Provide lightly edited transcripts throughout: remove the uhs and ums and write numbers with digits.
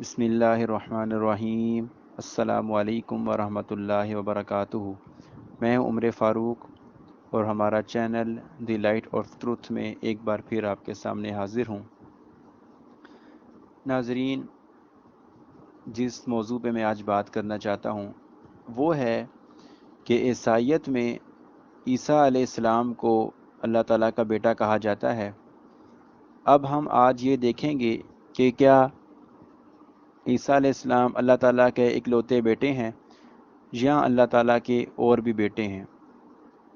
बिस्मिल्लाहिर्रहमानिर्रहीम। अस्सलामु अलैकुम वरहमतुल्लाहि वबरकातुहू। मैं हूं उमर फ़ारूक और हमारा channel the light of truth में एक बार फिर आपके सामने हाजिर हूं। नाजरीन, जिस मौजू पे मैं आज बात करना चाहता हूं वो है कि ईसाईयत में ईसा अलैहिस्सलाम को अल्लाह ताला का बेटा कहा जाता है। अब हम आज ये देखेंगे कि क्या ईसा अलैहिस्सलाम अल्लाह ताला के इकलौते बेटे हैं या अल्लाह ताला के और भी बेटे हैं।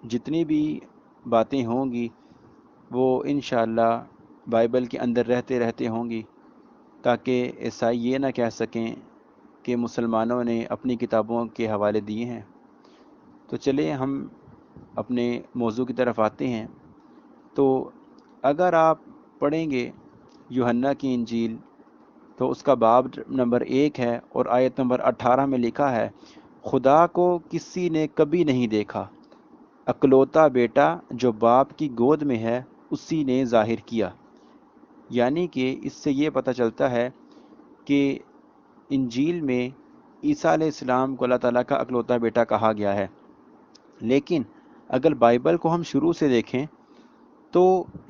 जितनी भी बातें होंगी वो इंशाअल्लाह बाइबल के अंदर रहते रहते होंगी, ताकि ईसाई ये ना कह सकें कि मुसलमानों ने अपनी किताबों के हवाले दिए हैं। तो चलिए हम अपने मौजू की तरफ आते हैं। तो अगर आप पढ़ेंगे यूहन्ना की इंजील तो उसका बाब नंबर 1 है और आयत नंबर 18 में लिखा है, खुदा को किसी ने कभी नहीं देखा, अकलौता बेटा जो बाप की गोद में है उसी ने जाहिर किया। यानी कि इससे ये पता चलता है कि इंजील में ईसा अलैहिस्सलाम को अल्लाह ताला का अकलौता बेटा कहा गया है। लेकिन अगर बाइबल को हम शुरू से देखें तो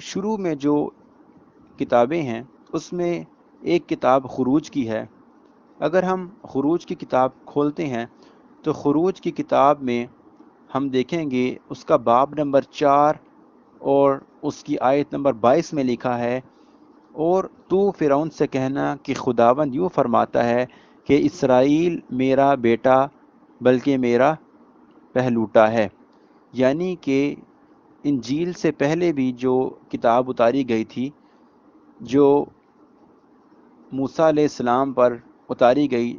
शुरू में जो किताबें हैं उसमें एक किताब खुरूज की है। अगर हम खुरूज की किताब खोलते हैं तो खुरूज की किताब में हम देखेंगे उसका बाब नंबर 4 और उसकी आयत नंबर 22 में लिखा है, और तू फ़िरौन से कहना कि खुदावंद यूँ फरमाता है कि इसराइल मेरा बेटा बल्कि मेरा पहलूटा है। यानी कि इंजील से पहले भी जो किताब उतारी गई थी, जो मूसा अलैहिस्सलाम पर उतारी गई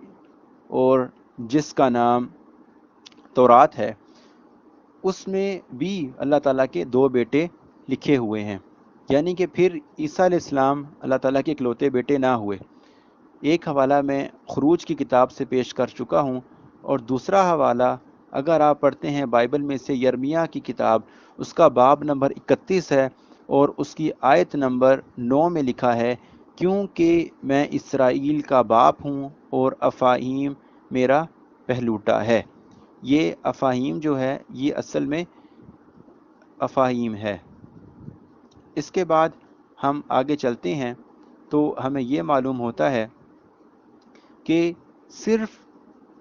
और जिसका नाम तौरात है, उसमें भी अल्लाह ताला के 2 बेटे लिखे हुए हैं। यानी कि फिर ईसा अलैहिस्सलाम अल्लाह ताला के इकलौते बेटे ना हुए। एक हवाला मैं खुरूज की किताब से पेश कर चुका हूँ, और दूसरा हवाला अगर आप पढ़ते हैं बाइबल में से यर्मिया की किताब, उसका बाब नंबर 31 है और उसकी आयत नंबर 9 में लिखा है, क्योंकि मैं इसराइल का बाप हूँ और अफ़ाहीम मेरा पहलूटा है। ये अफ़ाहीम जो है ये असल में अफ़ाहीम है। इसके बाद हम आगे चलते हैं तो हमें ये मालूम होता है कि सिर्फ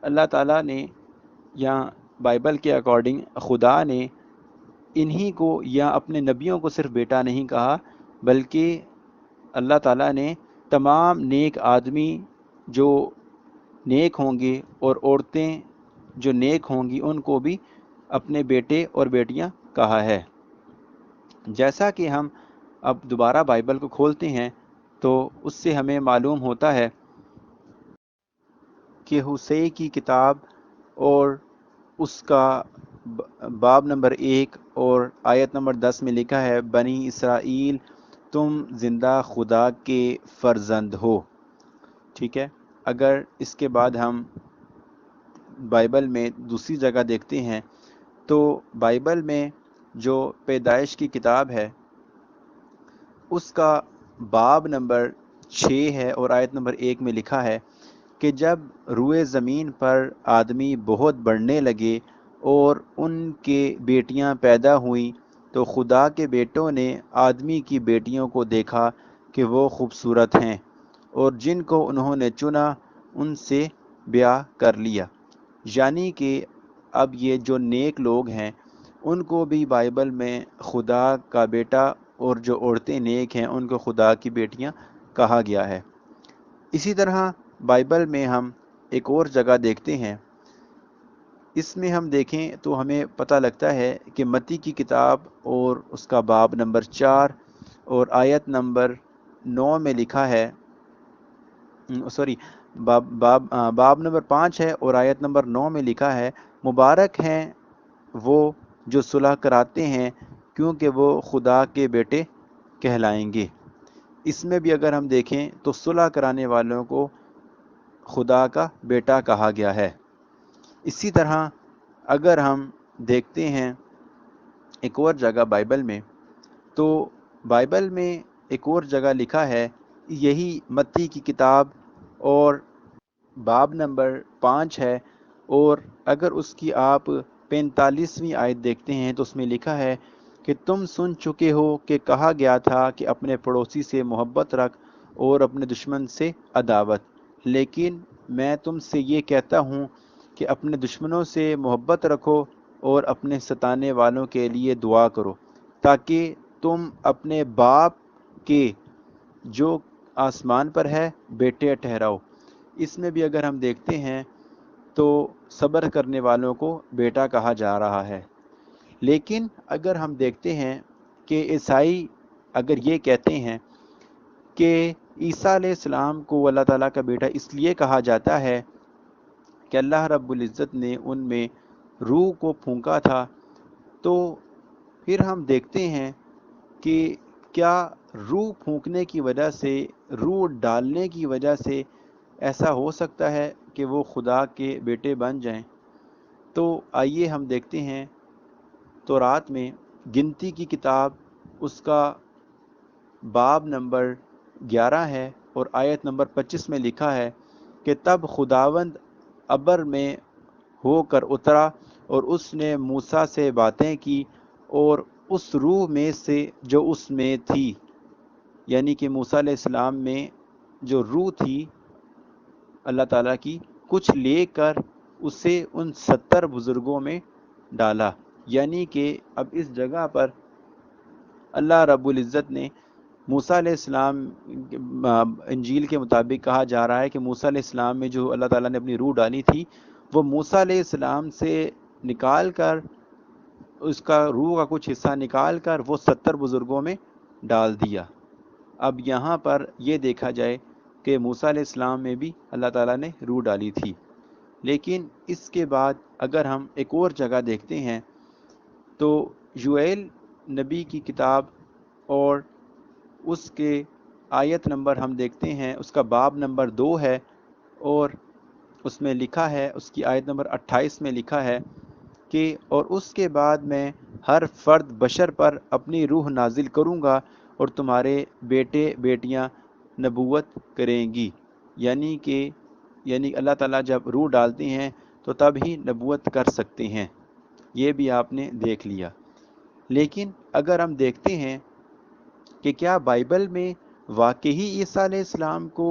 अल्लाह ताला ने या बाइबल के अकॉर्डिंग खुदा ने इन्हीं को या अपने नबियों को सिर्फ बेटा नहीं कहा, बल्कि अल्लाह ताला ने तमाम नेक आदमी जो नेक होंगे और औरतें जो नेक होंगी उनको भी अपने बेटे और बेटियां कहा है। जैसा कि हम अब दोबारा बाइबल को खोलते हैं तो उससे हमें मालूम होता है कि हुसै की किताब और उसका बाब नंबर 1 और आयत नंबर 10 में लिखा है, बनी इसराइल तुम जिंदा खुदा के फर्जंद हो। ठीक है। अगर इसके बाद हम बाइबल में दूसरी जगह देखते हैं तो बाइबल में जो पैदाइश की किताब है उसका बाब नंबर 6 है और आयत नंबर 1 में लिखा है कि जब रुए ज़मीन पर आदमी बहुत बढ़ने लगे और उनके बेटियां पैदा हुईं तो खुदा के बेटों ने आदमी की बेटियों को देखा कि वो खूबसूरत हैं, और जिनको उन्होंने चुना उनसे ब्याह कर लिया। यानी कि अब ये जो नेक लोग हैं उनको भी बाइबल में खुदा का बेटा, और जो औरतें नेक हैं उनको खुदा की बेटियां कहा गया है। इसी तरह बाइबल में हम एक और जगह देखते हैं, इसमें हम देखें तो हमें पता लगता है कि मत्ती की किताब और उसका बाब नंबर 4 और आयत नंबर 9 में लिखा है, सॉरी बाब नंबर 5 है और आयत नंबर 9 में लिखा है, मुबारक हैं वो जो सुलह कराते हैं क्योंकि वो खुदा के बेटे कहलाएंगे। इसमें भी अगर हम देखें तो सुलह कराने वालों को खुदा का बेटा कहा गया है। इसी तरह अगर हम देखते हैं एक और जगह बाइबल में, तो बाइबल में एक और जगह लिखा है, यही मत्ती की किताब और बाब नंबर 5 है। और अगर उसकी आप 45वीं आयत देखते हैं तो उसमें लिखा है कि तुम सुन चुके हो कि कहा गया था कि अपने पड़ोसी से मोहब्बत रख और अपने दुश्मन से अदावत, लेकिन मैं तुमसे ये कहता हूँ कि अपने दुश्मनों से मोहब्बत रखो और अपने सताने वालों के लिए दुआ करो, ताकि तुम अपने बाप के जो आसमान पर है बेटे ठहराओ। इसमें भी अगर हम देखते हैं तो सब्र करने वालों को बेटा कहा जा रहा है। लेकिन अगर हम देखते हैं कि ईसाई अगर ये कहते हैं कि ईसा अलैहिस्सलाम को अल्लाह ताला का बेटा इसलिए कहा जाता है कि अल्लाह रब्बुल इज़्ज़त ने उनमें रूह को फूंका था, तो फिर हम देखते हैं कि क्या रूह फूंकने की वजह से, रूह डालने की वजह से ऐसा हो सकता है कि वो खुदा के बेटे बन जाएं? तो आइए हम देखते हैं तौरात में गिनती की किताब उसका बाब नंबर 11 है और आयत नंबर 25 में लिखा है कि तब खुदावंद अबर में होकर उतरा और उसने मूसा से बातें की और उस रूह में से जो उसमें थी, यानी कि मूसा अलैहिस्सलाम में जो रूह थी अल्लाह ताला की, कुछ लेकर उसे उन 70 बुजुर्गों में डाला। यानी कि अब इस जगह पर अल्लाह रब्बुल इज़्ज़त ने मूसा अलैहिस्सलाम, इंजील के मुताबिक कहा जा रहा है कि मूसा अलैहिस्सलाम में जो अल्लाह ताला ने अपनी रूह डाली थी, वो मूसा अलैहिस्सलाम से निकाल कर, उसका रूह का कुछ हिस्सा निकाल कर वो 70 बुजुर्गों में डाल दिया। अब यहाँ पर ये देखा जाए कि मूसा अलैहिस्सलाम में भी अल्लाह ताला ने रूह डाली थी। लेकिन इसके बाद अगर हम एक और जगह देखते हैं तो यूएल नबी की किताब और उसके आयत नंबर हम देखते हैं, उसका बाब नंबर 2 है और उसमें लिखा है, उसकी आयत नंबर 28 में लिखा है कि और उसके बाद मैं हर फर्द बशर पर अपनी रूह नाजिल करूँगा और तुम्हारे बेटे बेटियां नबूवत करेंगी। यानी अल्लाह ताला जब रूह डालते हैं तो तब ही नबूवत कर सकते हैं। ये भी आपने देख लिया। लेकिन अगर हम देखते हैं कि क्या बाइबल में वाकई ईसा अलैहिस्सलाम को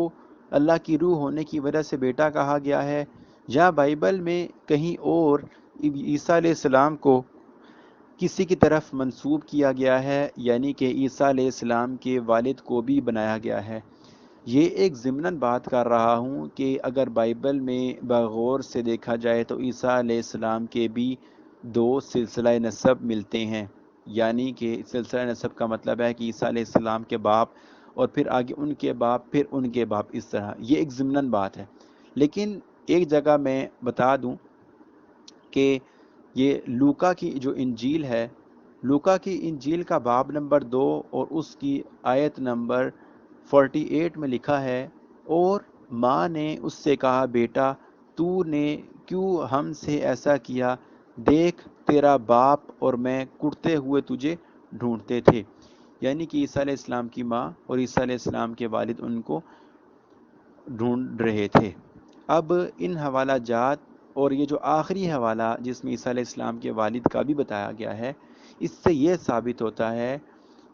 अल्लाह की रूह होने की वजह से बेटा कहा गया है, या बाइबल में कहीं और ईसा अलैहिस्सलाम को किसी की तरफ मंसूब किया गया है, यानी कि ईसा अलैहिस्सलाम के वालिद को भी बनाया गया है। ये एक ज़िमनन बात कर रहा हूँ कि अगर बाइबल में बगौर से देखा जाए तो ईसा अलैहिस्सलाम के भी 2 सिलसिला नसब मिलते हैं। यानी कि सिलसिला नसब का मतलब है कि ईसा अलैहिस्सलाम के बाप और फिर आगे उनके बाप, फिर उनके बाप, इस तरह ये एक ज़िमनन बात है। लेकिन एक जगह मैं बता दूँ कि ये लूका की जो इंजील है, लूका की इंजील का बाब नंबर 2 और उसकी आयत नंबर 48 में लिखा है, और माँ ने उससे कहा, बेटा तूने क्यों हमसे ऐसा किया? देख तेरा बाप और मैं कुड़ते हुए तुझे ढूंढते थे। यानी कि ईसा अलैहिस्सलाम की माँ और ईसा अलैहिस्सलाम के वालिद उनको ढूंढ रहे थे। अब इन हवाला जात और ये जो आखिरी हवाला जिसमें ईसा अलैहिस्सलाम के वालिद का भी बताया गया है, इससे ये साबित होता है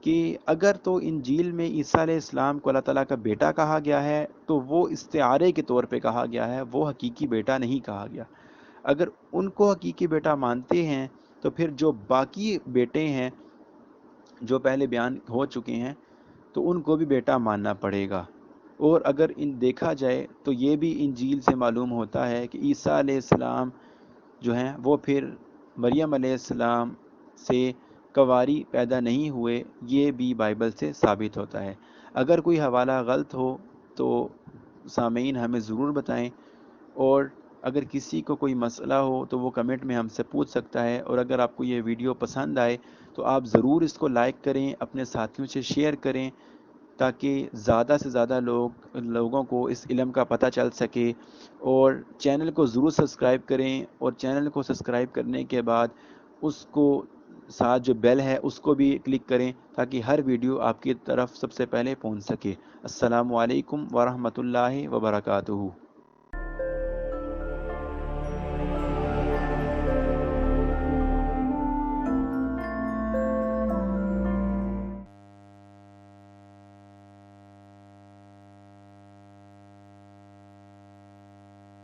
कि अगर तो इंजील में ईसा अलैहिस्सलाम को अल्लाह ताला का बेटा कहा गया है तो वो इस्तिआरे के तौर पे कहा गया है, वो हकीकी बेटा नहीं कहा गया। अगर उनको हकीकी बेटा मानते हैं तो फिर जो बाकी बेटे हैं जो पहले बयान हो चुके हैं तो उनको भी बेटा मानना पड़ेगा। और अगर इन देखा जाए तो ये भी इंजील से मालूम होता है कि ईसा अलैहिस्सलाम जो हैं वो फिर मरियम अलैहिस्सलाम से कवारी पैदा नहीं हुए, ये भी बाइबल से साबित होता है। अगर कोई हवाला गलत हो तो सामीन हमें ज़रूर बताएं, और अगर किसी को कोई मसला हो तो वो कमेंट में हमसे पूछ सकता है। और अगर आपको ये वीडियो पसंद आए तो आप ज़रूर इसको लाइक करें, अपने साथियों से शेयर करें, ताकि ज़्यादा से ज़्यादा लोगों को इस इल्म का पता चल सके। और चैनल को ज़रूर सब्सक्राइब करें, और चैनल को सब्सक्राइब करने के बाद उसको साथ जो बेल है उसको भी क्लिक करें ताकि हर वीडियो आपकी तरफ सबसे पहले पहुंच सके। अस्सलामु अलैकुम वरहमतुल्लाहि वबरकातुहू।